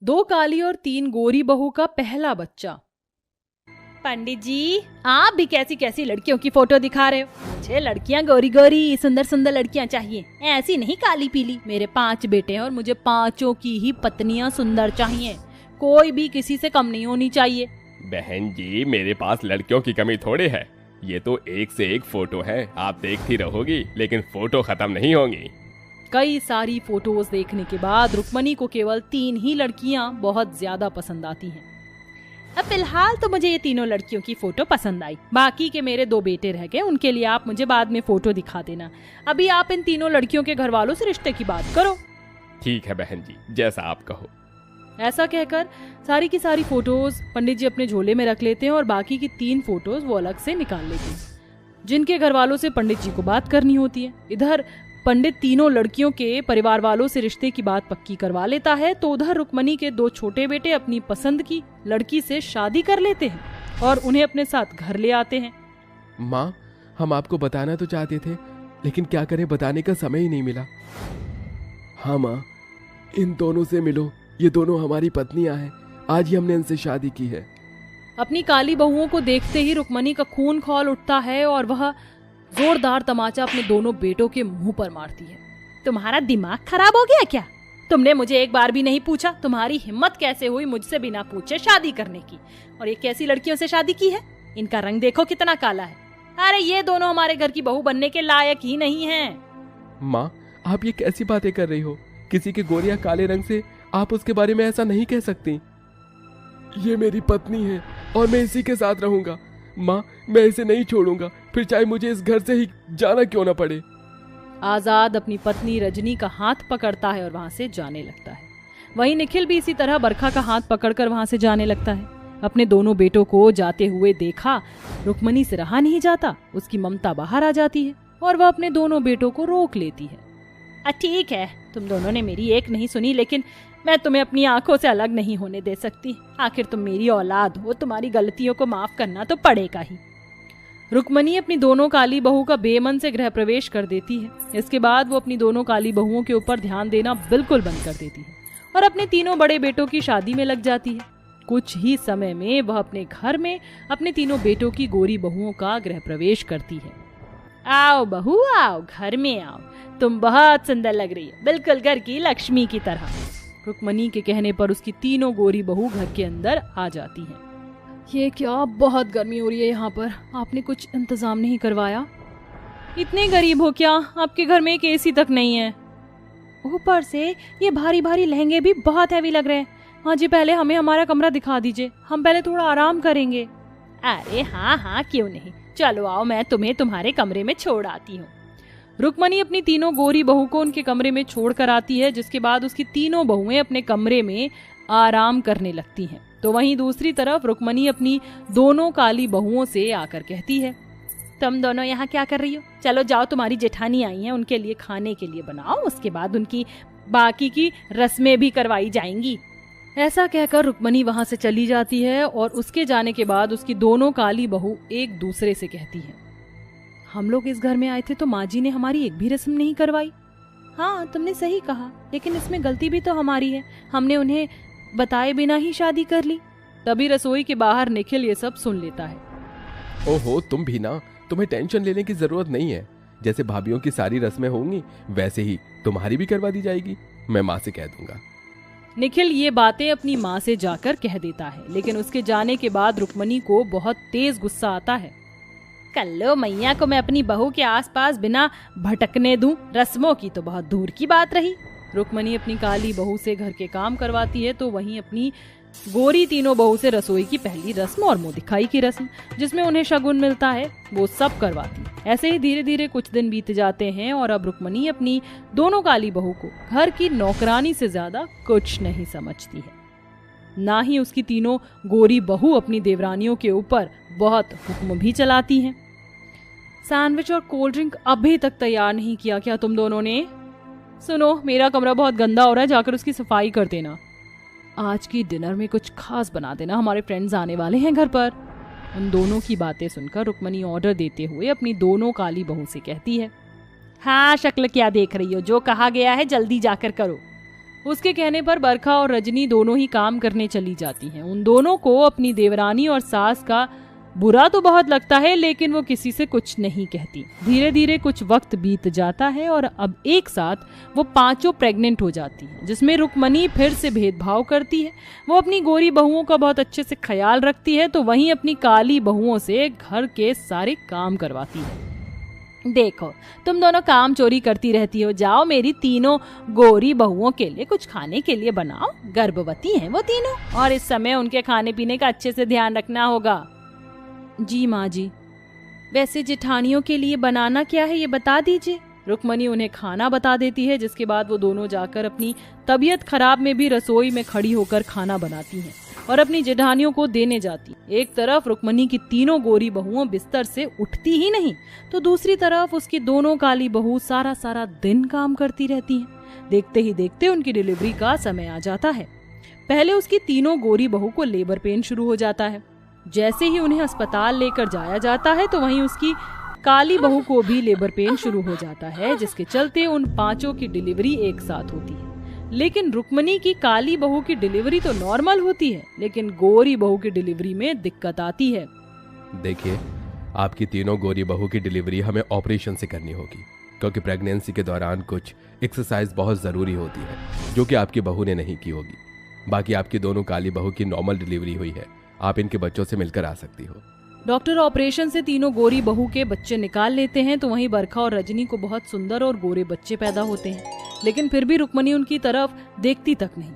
2 काली और 3 गोरी बहू का पहला बच्चा। पंडित जी, आप भी कैसी कैसी लड़कियों की फोटो दिखा रहे हो? मुझे लड़कियां गोरी गोरी सुंदर सुंदर लड़कियां चाहिए, ऐसी नहीं काली पीली। मेरे 5 बेटे हैं और मुझे 5 की ही पत्नियां सुंदर चाहिए, कोई भी किसी से कम नहीं होनी चाहिए। बहन जी, मेरे पास लड़कियों की कमी थोड़ी है। ये तो एक से एक फोटो है, आप देखती रहोगी लेकिन फोटो खत्म नहीं होंगी। कई सारी फोटोज देखने के बाद रुक्मणी को केवल 3 ही लड़कियां बहुत ज्यादा पसंद आती हैं। अब फिलहाल तो मुझे ये तीनों लड़कियों की फोटो पसंद आई, बाकी के मेरे 2 बेटे रह गए, उनके लिए आप मुझे बाद में फोटो दिखा देना। अभी आप इन तीनों लड़कियों के घर वालों से रिश्ते की बात करो। ठीक है बहन जी, जैसा आप कहो। ऐसा कहकर सारी की सारी फोटोज पंडित जी अपने झोले में रख लेते हैं और बाकी की 3 फोटोज वो अलग से निकाल लेते हैं, जिनके घर वालों से पंडित जी को बात करनी होती है। इधर पंडित तीनों लड़कियों के परिवार वालों से रिश्ते की बात पक्की करवा लेता है, तो उधर रुक्मणी के 2 छोटे बेटे अपनी पसंद की लड़की से शादी कर लेते हैं और उन्हें अपने साथ घर ले आते हैं। माँ, हम आपको बताना तो चाहते थे, लेकिन क्या करें, बताने का समय ही नहीं मिला। हाँ माँ, इन दोनों से मिलो, ये दोनों हमारी पत्नियां हैं, आज ही हमने इनसे शादी की है। अपनी काली बहुओं को देखते ही रुक्मणी का खून खौल उठता है और वह जोरदार तमाचा अपने दोनों बेटों के मुंह पर मारती है। तुम्हारा दिमाग खराब हो गया क्या? तुमने मुझे एक बार भी नहीं पूछा, तुम्हारी हिम्मत कैसे हुई मुझसे बिना पूछे शादी करने की? और ये कैसी लड़कियों से शादी की है? इनका रंग देखो कितना काला है। अरे ये दोनों हमारे घर की बहू बनने के लायक ही नहीं हैं। माँ, आप ये कैसी बातें कर रही हो? किसी के गोरे या काले रंग से आप उसके बारे में ऐसा नहीं कह सकती। ये मेरी पत्नी है और मैं इसी के साथ रहूंगा। माँ, मैं इसे नहीं छोड़ूंगा, फिर चाहे मुझे इस घर से ही जाना क्यों ना पड़े। आजाद अपनी पत्नी रजनी का हाथ पकड़ता है और वहां से जाने लगता है। वहीं निखिल भी इसी तरह बरखा का हाथ पकड़कर वहां से जाने लगता है। अपने दोनों बेटों को जाते हुए देखा रुक्मणी से रहा नहीं जाता, उसकी ममता बाहर आ जाती है और वह अपने दोनों बेटों को रोक लेती है। ठीक है, तुम दोनों ने मेरी एक नहीं सुनी, लेकिन मैं तुम्हें अपनी आंखों से अलग नहीं होने दे सकती। आखिर तुम मेरी औलाद हो, तुम्हारी गलतियों को माफ करना तो पड़ेगा ही। रुक्मणी अपनी दोनों काली बहू का बेमन से गृह प्रवेश कर देती है। इसके बाद वो अपनी दोनों काली बहुओं के ऊपर ध्यान देना बिल्कुल बंद कर देती है और अपने तीनों बड़े बेटों की शादी में लग जाती है। कुछ ही समय में वह अपने घर में अपने तीनों बेटों की गोरी बहुओं का गृह प्रवेश करती है। आओ बहू आओ, घर में आओ, तुम बहुत सुंदर लग रही है, बिल्कुल घर की लक्ष्मी की तरह। रुक्मणी के कहने पर उसकी तीनों गोरी बहू घर के अंदर आ जाती हैं। ये क्या, बहुत गर्मी हो रही है यहाँ पर, आपने कुछ इंतजाम नहीं करवाया? इतने गरीब हो क्या, आपके घर में एक एसी तक नहीं है। ऊपर से ये भारी भारी लहंगे भी बहुत हैवी लग रहे हैं। हाँ जी, पहले हमें हमारा कमरा दिखा दीजिए, हम पहले थोड़ा आराम करेंगे। अरे हाँ हाँ, क्यों नहीं, चलो आओ, मैं तुम्हें तुम्हारे कमरे में छोड़ आती हूँ। रुक्मणी अपनी तीनों गोरी बहू को उनके कमरे में छोड़ कर आती है, जिसके बाद उसकी तीनों बहुएं अपने कमरे में आराम करने लगती हैं। तो वहीं दूसरी तरफ रुक्मणी अपनी दोनों काली बहुओं से आकर कहती है, तुम दोनों यहाँ क्या कर रही हो? चलो जाओ, तुम्हारी जेठानी आई हैं, उनके लिए खाने के लिए बनाओ, उसके बाद उनकी बाकी की रस्में भी करवाई जाएंगी। ऐसा कहकर रुक्मणी वहां से चली जाती है और उसके जाने के बाद उसकी दोनों काली बहू एक दूसरे से कहती है, हम लोग इस घर में आए थे तो माँ जी ने हमारी एक भी रस्म नहीं करवाई। हाँ, तुमने सही कहा, लेकिन इसमें गलती भी तो हमारी है, हमने उन्हें बताए बिना ही शादी कर ली। तभी रसोई के बाहर निखिल ये सब सुन लेता है। ओहो, तुम भी ना, तुम्हें टेंशन लेने की जरूरत नहीं है। जैसे भाभीयों की सारी रस्में होंगी वैसे ही तुम्हारी भी करवा दी जाएगी, मैं माँ से कह दूंगा। निखिल ये बातें अपनी माँ से जाकर कह देता है, लेकिन उसके जाने के बाद रुक्मणी को बहुत तेज गुस्सा आता है। कल्लो मैया को मैं अपनी बहू के आसपास बिना भटकने दूं, रस्मों की तो बहुत दूर की बात रही। रुक्मणी अपनी काली बहू से घर के काम करवाती है, तो वहीं अपनी गोरी तीनों बहू से रसोई की पहली रस्म और मुंह दिखाई की रस्म, जिसमें उन्हें शगुन मिलता है, वो सब करवाती है। ऐसे ही धीरे धीरे कुछ दिन बीत जाते हैं और अब रुक्मणी अपनी दोनों काली बहू को घर की नौकरानी से ज्यादा कुछ नहीं समझती है। ना ही उसकी तीनों गोरी बहू अपनी देवरानियों के ऊपर बहुत हुक्म भी चलाती हैं। सैंडविच और कोल्ड ड्रिंक अभी तक तैयार नहीं किया क्या तुम दोनों ने? सुनो, मेरा कमरा बहुत गंदा हो रहा है, जाकर उसकी सफाई कर देना। आज की डिनर में कुछ खास बना देना, हमारे फ्रेंड्स आने वाले हैं घर पर। उन दोनों की बातें सुनकर रुक्मणी ऑर्डर देते हुए अपनी दोनों काली बहू से कहती है, हाँ, शक्ल क्या देख रही हो, जो कहा गया है जल्दी जाकर करो। उसके कहने पर बरखा और रजनी दोनों ही काम करने चली जाती हैं। उन दोनों को अपनी देवरानी और सास का बुरा तो बहुत लगता है, लेकिन वो किसी से कुछ नहीं कहती। धीरे धीरे कुछ वक्त बीत जाता है और अब एक साथ वो पांचों प्रेग्नेंट हो जाती हैं, जिसमें रुक्मणी फिर से भेदभाव करती है। वो अपनी गोरी बहुओं का बहुत अच्छे से ख्याल रखती है, तो वहीं अपनी काली बहुओं से घर के सारे काम करवाती है। देखो, तुम दोनों काम चोरी करती रहती हो, जाओ मेरी तीनों गोरी बहुओं के लिए कुछ खाने के लिए बनाओ। गर्भवती हैं वो तीनों और इस समय उनके खाने पीने का अच्छे से ध्यान रखना होगा। जी माँ जी। वैसे जेठानियों के लिए बनाना क्या है ये बता दीजिए। रुक्मणी उन्हें खाना बता देती है, जिसके बाद वो दोनों जाकर अपनी तबीयत खराब में भी रसोई में खड़ी होकर खाना बनाती हैं और अपनी जेठानियों को देने जाती। एक तरफ रुक्मणी की तीनों गोरी बहुओं बिस्तर से उठती ही नहीं, तो दूसरी तरफ उसकी दोनों काली बहू सारा सारा दिन काम करती रहती हैं। देखते ही देखते उनकी डिलीवरी का समय आ जाता है। पहले उसकी तीनों गोरी बहू को लेबर पेन शुरू हो जाता है। जैसे ही उन्हें अस्पताल लेकर जाया जाता है, तो वहीं उसकी काली बहू को भी लेबर पेन शुरू हो जाता है, जिसके चलते उन पांचों की डिलीवरी एक साथ होती है। लेकिन रुक्मणी की काली बहू की डिलीवरी तो नॉर्मल होती है, लेकिन गोरी बहू की डिलीवरी में दिक्कत आती है। देखिए, आपकी तीनों गोरी बहू की डिलीवरी हमें ऑपरेशन से करनी होगी, क्योंकि प्रेगनेंसी के दौरान कुछ एक्सरसाइज बहुत जरूरी होती है, जो कि आपकी बहू ने नहीं की होगी। बाकी आपकी दोनों काली बहू की नॉर्मल डिलीवरी हुई है, आप इनके बच्चों से मिलकर आ सकती हो। डॉक्टर ऑपरेशन से तीनों गोरी बहू के बच्चे निकाल लेते हैं, तो वहीं बरखा और रजनी को बहुत सुंदर और गोरे बच्चे पैदा होते हैं। लेकिन फिर भी रुक्मणी उनकी तरफ देखती तक नहीं।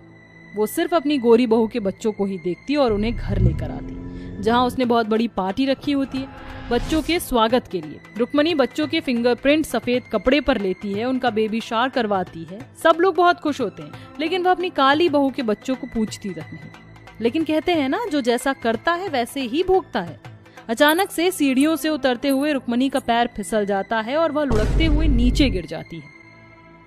वो सिर्फ अपनी गोरी बहू के बच्चों को ही देखती और उन्हें घर लेकर आती, जहां उसने बहुत बड़ी पार्टी रखी होती है बच्चों के स्वागत के लिए। रुक्मणी बच्चों के फिंगरप्रिंट सफेद कपड़े पर लेती है, उनका बेबी शावर करवाती है। सब लोग बहुत खुश होते हैं, लेकिन वह अपनी काली बहू के बच्चों को पूछती तक नहीं। लेकिन कहते हैं ना, जो जैसा करता है वैसे ही भोगता है। अचानक से सीढ़ियों से उतरते हुए रुक्मणी का पैर फिसल जाता है और वह लुढ़कते हुए नीचे गिर जाती है।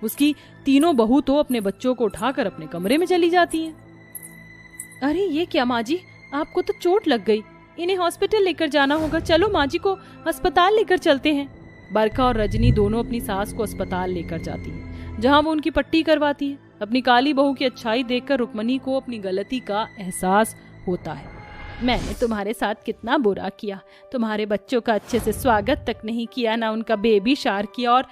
उसकी तीनों बहू तो अपने बच्चों को उठाकर अपने कमरे में चली जाती हैं। अरे ये क्या माँ जी, आपको तो चोट लग गई, इन्हें हॉस्पिटल लेकर जाना होगा। चलो माँ जी को अस्पताल लेकर चलते हैं। बरखा और रजनी दोनों अपनी सास को अस्पताल लेकर जाती हैं, जहाँ वो उनकी पट्टी करवाती है। अपनी काली बहू की अच्छाई देखकर रुक्मणी को अपनी गलती का एहसास होता है। मैंने तुम्हारे साथ कितना बुरा किया, तुम्हारे बच्चों का अच्छे से स्वागत तक नहीं किया, ना उनका बेबी शावर किया, और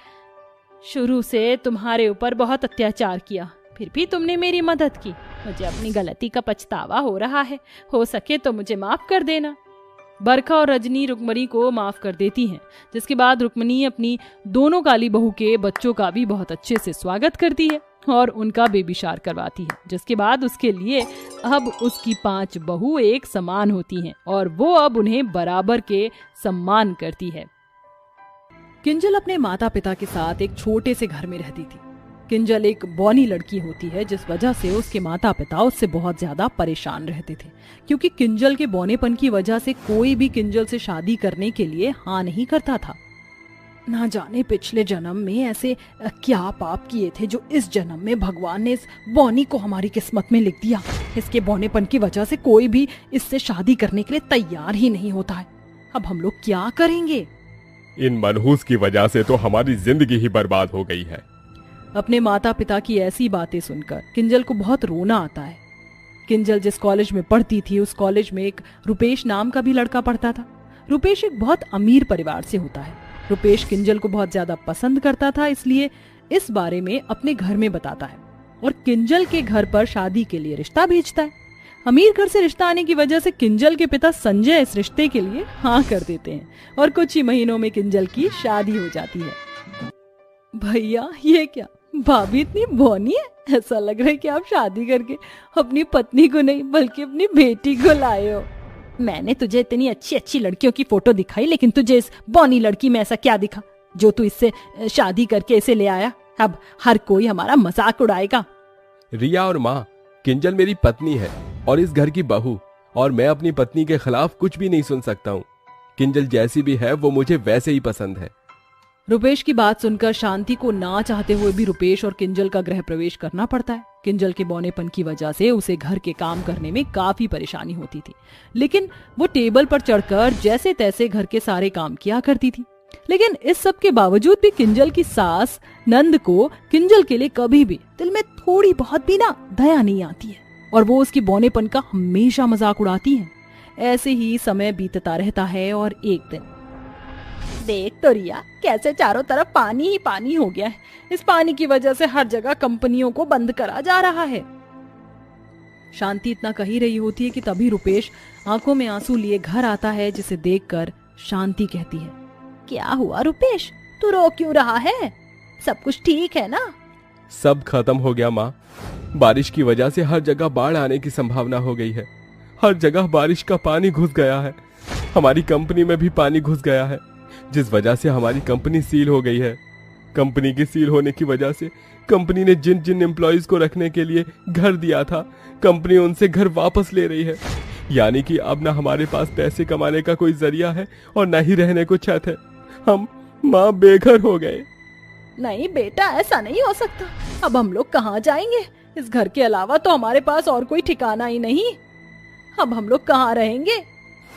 शुरू से तुम्हारे ऊपर बहुत अत्याचार किया। फिर भी तुमने मेरी मदद की। मुझे अपनी गलती का पछतावा हो रहा है, हो सके तो मुझे माफ कर देना। बरखा और रजनी रुक्मणी को माफ कर देती हैं, जिसके बाद रुक्मणी अपनी दोनों काली बहू के बच्चों का भी बहुत अच्छे से स्वागत करती है और उनका बेबी शावर करवाती है। जिसके बाद उसके लिए अब उसकी 5 बहू एक समान होती हैं और वो अब उन्हें बराबर के सम्मान करती है। किंजल अपने माता पिता के साथ एक छोटे से घर में रहती थी। किंजल एक बौनी लड़की होती है, जिस वजह से उसके माता पिता उससे बहुत ज्यादा परेशान रहते थे, क्योंकि किंजल के बौनेपन की वजह से कोई भी किंजल से शादी करने के लिए हाँ नहीं करता था। ना जाने पिछले जन्म में ऐसे क्या पाप किए थे जो इस जन्म में भगवान ने इस बौनी को हमारी किस्मत में लिख दिया। इसके बौनेपन की वजह से कोई भी इससे शादी करने के लिए तैयार ही नहीं होता है। अब हम लोग क्या करेंगे? इन मनहूस की वजह से तो हमारी जिंदगी ही बर्बाद हो गई है। अपने माता पिता की ऐसी बातें सुनकर किंजल को बहुत रोना आता है। किंजल जिस कॉलेज में पढ़ती थी, उस कॉलेज में एक रुपेश नाम का भी लड़का पढ़ता था। रुपेश एक बहुत अमीर परिवार से होता है। रुपेश किंजल को बहुत ज्यादा पसंद करता था, इसलिए इस बारे में अपने घर में बताता है और किंजल के घर पर शादी के लिए रिश्ता भेजता है। अमीर घर से रिश्ता आने की वजह से किंजल के पिता संजय इस रिश्ते के लिए हाँ कर देते हैं और कुछ ही महीनों में किंजल की शादी हो जाती है। भैया, ये क्या भाभी इतनी बौनी है? ऐसा लग रहा है कि आप शादी करके अपनी पत्नी को नहीं बल्कि अपनी बेटी को लाए हो। मैंने तुझे इतनी अच्छी अच्छी लड़कियों की फोटो दिखाई, लेकिन तुझे इस बौनी लड़की में ऐसा क्या दिखा जो तू इससे शादी करके इसे ले आया? अब हर कोई हमारा मजाक उड़ाएगा। रिया और माँ, किंजल मेरी पत्नी है और इस घर की बहू, और मैं अपनी पत्नी के खिलाफ कुछ भी नहीं सुन सकता हूँ। किंजल जैसी भी है वो मुझे वैसे ही पसंद है। रुपेश की बात सुनकर शांति को ना चाहते हुए भी रुपेश और किंजल का गृह प्रवेश करना पड़ता है। किंजल के बौनेपन की वजह से उसे घर के काम करने में काफी परेशानी होती थी, लेकिन वो टेबल पर चढ़कर जैसे तैसे घर के सारे काम किया करती थी। लेकिन इस सब के बावजूद भी किंजल की सास नंद को किंजल के लिए कभी भी दिल में थोड़ी बहुत भी ना दया नहीं आती है और वो उसकी बौनेपन का हमेशा मजाक उड़ाती है। ऐसे ही समय बीतता रहता है और एक दिन, देख तो रिया कैसे चारों तरफ पानी ही पानी हो गया है। इस पानी की वजह से हर जगह कंपनियों को बंद करा जा रहा है। शांति इतना कह ही रही होती है कि तभी रुपेश आंखों में आंसू लिए घर आता है, जिसे देखकर शांति कहती है, क्या हुआ रुपेश, तू रो क्यों रहा है? सब कुछ ठीक है ना? सब खत्म हो गया माँ। बारिश की वजह से हर जगह बाढ़ आने की संभावना हो गई है। हर जगह बारिश का पानी घुस गया है। हमारी कंपनी में भी पानी घुस गया है, जिस वजह से हमारी कंपनी सील हो गई है। कंपनी की सील होने की वजह से कंपनी ने जिन जिन एम्प्लॉयज को रखने के लिए घर दिया था, कंपनी उनसे घर वापस ले रही है। यानी कि अब ना हमारे पास पैसे कमाने का कोई जरिया है और ना ही रहने को छत है। हम माँ बेघर हो गए। नहीं बेटा, ऐसा नहीं हो सकता। अब हम लोग कहाँ जाएंगे? इस घर के अलावा तो हमारे पास और कोई ठिकाना ही नहीं। अब हम लोग कहाँ रहेंगे?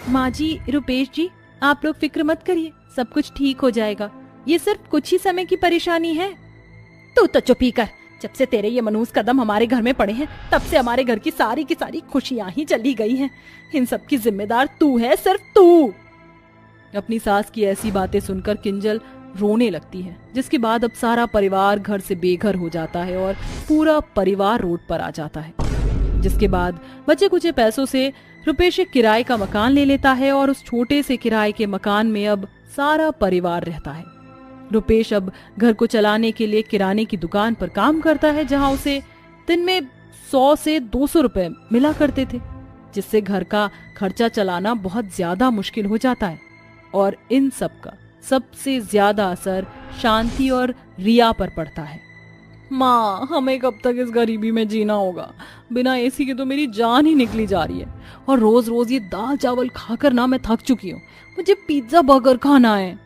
माँ जी, रुपेश जी, आप लोग फिक्र मत करिए, सब कुछ ठीक हो जाएगा। ये सिर्फ कुछ ही समय की परेशानी है। तू तो चुप ही कर। जब से तेरे ये मनहूस कदम हमारे घर में पड़े हैं, तब से हमारे घर की सारी खुशियां ही चली गई हैं। इन सब की जिम्मेदार तू है, सिर्फ तू। अपनी सास की ऐसी बातें सुनकर किंजल रोने लगती है, जिसके बाद अब सारा परिवार घर से बेघर हो जाता है और पूरा परिवार रोड पर आ जाता है। जिसके बाद बचे कुचे पैसों से रुपेश एक किराए का मकान ले लेता है और उस छोटे से किराए के मकान में अब सारा परिवार रहता है। रुपेश अब घर को चलाने के लिए किराने की दुकान पर काम करता है, जहां उसे दिन में 100 से 200 रुपए मिला करते थे, जिससे घर का खर्चा चलाना बहुत ज्यादा मुश्किल हो जाता है। और इन सब का सबसे ज्यादा असर शांति और रिया पर पड़ता है। माँ, हमें कब तक इस गरीबी में जीना होगा? बिना एसी के तो मेरी जान ही निकली जा रही है और रोज रोज ये दाल चावल खाकर ना मैं थक चुकी हूँ। मुझे पिज्जा बर्गर खाना है।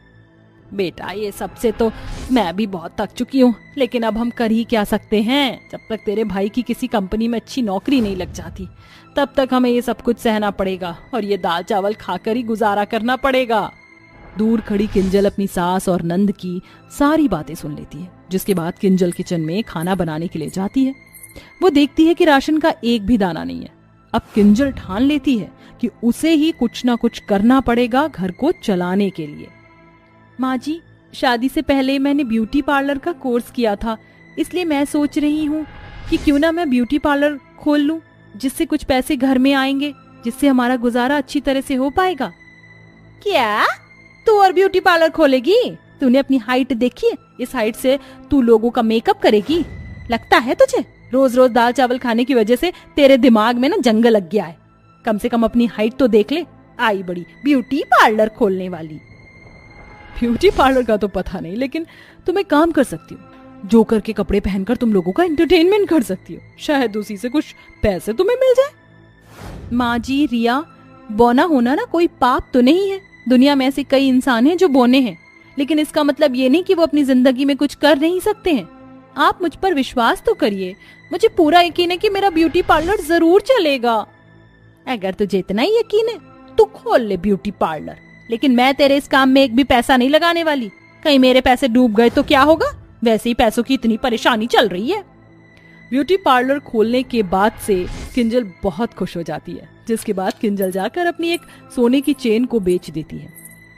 बेटा, ये सबसे तो मैं भी बहुत थक चुकी हूँ, लेकिन अब हम कर ही क्या सकते हैं? जब तक तेरे भाई की किसी कंपनी में अच्छी नौकरी नहीं लग जाती, तब तक हमें ये सब कुछ सहना पड़ेगा और ये दाल चावल खाकर ही गुजारा करना पड़ेगा। दूर खड़ी किंजल अपनी सास और नंद की सारी बातें सुन लेती है, जिसके बाद किंजल किचन में खाना बनाने के लिए जाती है। वो देखती है कि राशन का एक भी दाना नहीं है। अब किंजल ठान लेती है कि उसे ही कुछ ना कुछ करना पड़ेगा घर को चलाने के लिए। माँ जी, शादी से पहले मैंने ब्यूटी पार्लर का कोर्स किया था, इसलिए मैं सोच रही हूँ कि क्यों ना मैं ब्यूटी पार्लर खोल लूँ, जिससे कुछ पैसे घर में आएंगे, जिससे हमारा गुजारा अच्छी तरह से हो पाएगा। क्या तू और ब्यूटी पार्लर खोलेगी? तूने अपनी हाइट देखी है? इस हाइट से तू लोगों का मेकअप करेगी? लगता है तुझे रोज रोज दाल चावल खाने की वजह से तेरे दिमाग में ना जंग लग गया है। कम से कम अपनी हाइट तो देख ले। आई बड़ी ब्यूटी पार्लर खोलने वाली। ब्यूटी पार्लर का तो पता नहीं, लेकिन तुम एक काम कर सकती हो, जोकर के कपड़े पहनकर तुम लोगों का एंटरटेनमेंट कर सकती हो। शायद उसी से कुछ पैसे तुम्हें मिल जाए। माँ जी, रिया, बौना होना ना कोई पाप तो नहीं है। दुनिया में ऐसे कई इंसान हैं जो बौने हैं, लेकिन इसका मतलब ये नहीं कि वो अपनी जिंदगी में कुछ कर नहीं सकते हैं। आप मुझ पर विश्वास तो करिए। मुझे पूरा यकीन है कि मेरा ब्यूटी पार्लर जरूर चलेगा। अगर तुझे इतना ही यकीन है तो खोल ले ब्यूटी पार्लर, लेकिन मैं तेरे इस काम में एक भी पैसा नहीं लगाने वाली। कहीं मेरे पैसे डूब गए तो क्या होगा? वैसे ही पैसों की इतनी परेशानी चल रही है। ब्यूटी पार्लर खोलने के बाद से किंजल बहुत खुश हो जाती है, जिसके बाद किंजल जाकर अपनी एक सोने की चेन को बेच देती है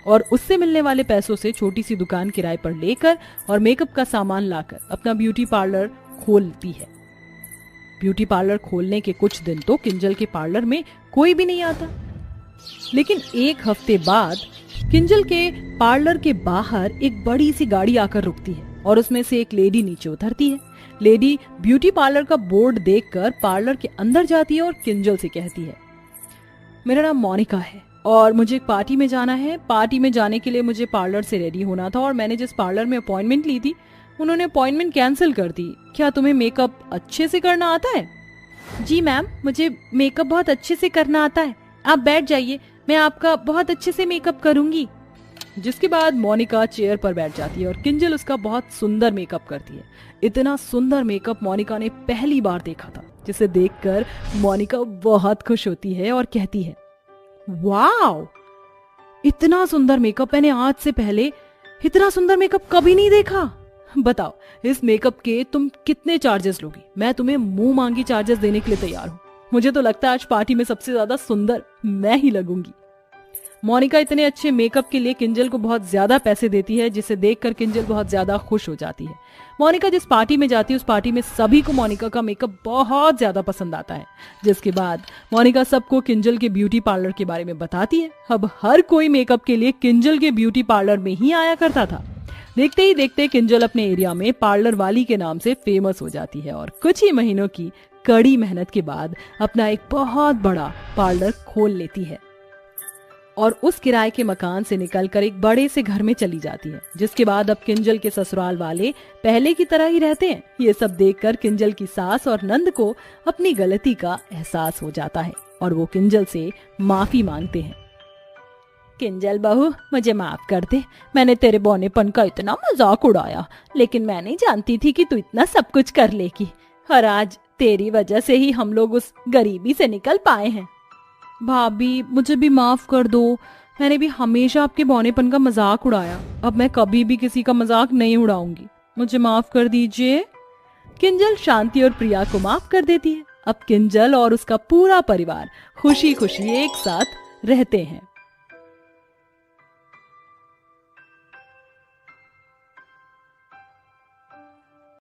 और उससे मिलने वाले पैसों से छोटी सी दुकान किराए पर लेकर और मेकअप का सामान लाकर अपना ब्यूटी पार्लर खोलती है। ब्यूटी पार्लर खोलने के कुछ दिन तो किंजल के पार्लर में कोई भी नहीं आता, लेकिन एक हफ्ते बाद किंजल के पार्लर के बाहर एक बड़ी सी गाड़ी आकर रुकती है और उसमें से एक लेडी नीचे उतरती है। लेडी ब्यूटी पार्लर का बोर्ड देखकर पार्लर के अंदर जाती है और किंजल से कहती है, मेरा नाम मोनिका है और मुझे एक पार्टी में जाना है। पार्टी में जाने के लिए मुझे पार्लर से रेडी होना था और मैंने जिस पार्लर में अपॉइंटमेंट ली थी उन्होंने अपॉइंटमेंट कैंसिल कर दी। क्या तुम्हें मेकअप अच्छे से करना आता है? जी मैम, मुझे मेकअप बहुत अच्छे से करना आता है। आप बैठ जाइए, मैं आपका बहुत अच्छे से मेकअप करूंगी। जिसके बाद मोनिका चेयर पर बैठ जाती है और किंजल उसका बहुत सुंदर मेकअप करती है। इतना सुंदर मेकअप मोनिका ने पहली बार देखा था, जिसे देखकर मोनिका बहुत खुश होती है और कहती है, वाओ, इतना सुंदर मेकअप मैंने आज से पहले इतना सुंदर मेकअप कभी नहीं देखा। बताओ इस मेकअप के तुम कितने चार्जेस लोगी? मैं तुम्हें मुंह मांगी चार्जेस देने के लिए तैयार हूँ। मुझे तो लगता है आज पार्टी में सबसे ज्यादा सुंदर मैं ही लगूंगी। मोनिका इतने अच्छे मेकअप के लिए किंजल को बहुत ज्यादा पैसे देती है, जिसे देखकर किंजल बहुत ज्यादा खुश हो जाती है। मोनिका जिस पार्टी में जाती है उस पार्टी में सभी को मोनिका का मेकअप बहुत ज्यादा पसंद आता है, जिसके बाद मोनिका सबको किंजल के ब्यूटी पार्लर के बारे में बताती है। अब हर कोई मेकअप के लिए किंजल के ब्यूटी पार्लर में ही आया करता था। देखते ही देखते किंजल अपने एरिया में पार्लर वाली के नाम से फेमस हो जाती है और कुछ ही महीनों की कड़ी मेहनत के बाद अपना एक बहुत बड़ा पार्लर खोल लेती है और उस किराए के मकान से निकलकर एक बड़े से घर में चली जाती है, जिसके बाद अब किंजल के ससुराल वाले पहले की तरह ही रहते हैं। ये सब देखकर किंजल की सास और नंद को अपनी गलती का एहसास हो जाता है और वो किंजल से माफी मांगते हैं। किंजल बहू, मुझे माफ कर दे, मैंने तेरे बौनेपन का इतना मजाक उड़ाया, लेकिन मैं नहीं जानती थी कि तू इतना सब कुछ कर लेगी और आज तेरी वजह से ही हम लोग उस गरीबी से निकल पाए हैं। भाभी मुझे भी माफ कर दो, मैंने भी हमेशा आपके बौनेपन का मजाक उड़ाया। अब मैं कभी भी किसी का मजाक नहीं उड़ाऊंगी, मुझे माफ कर दीजिए। किंजल शांति और प्रिया को माफ कर देती है। अब किंजल और उसका पूरा परिवार खुशी खुशी एक साथ रहते हैं।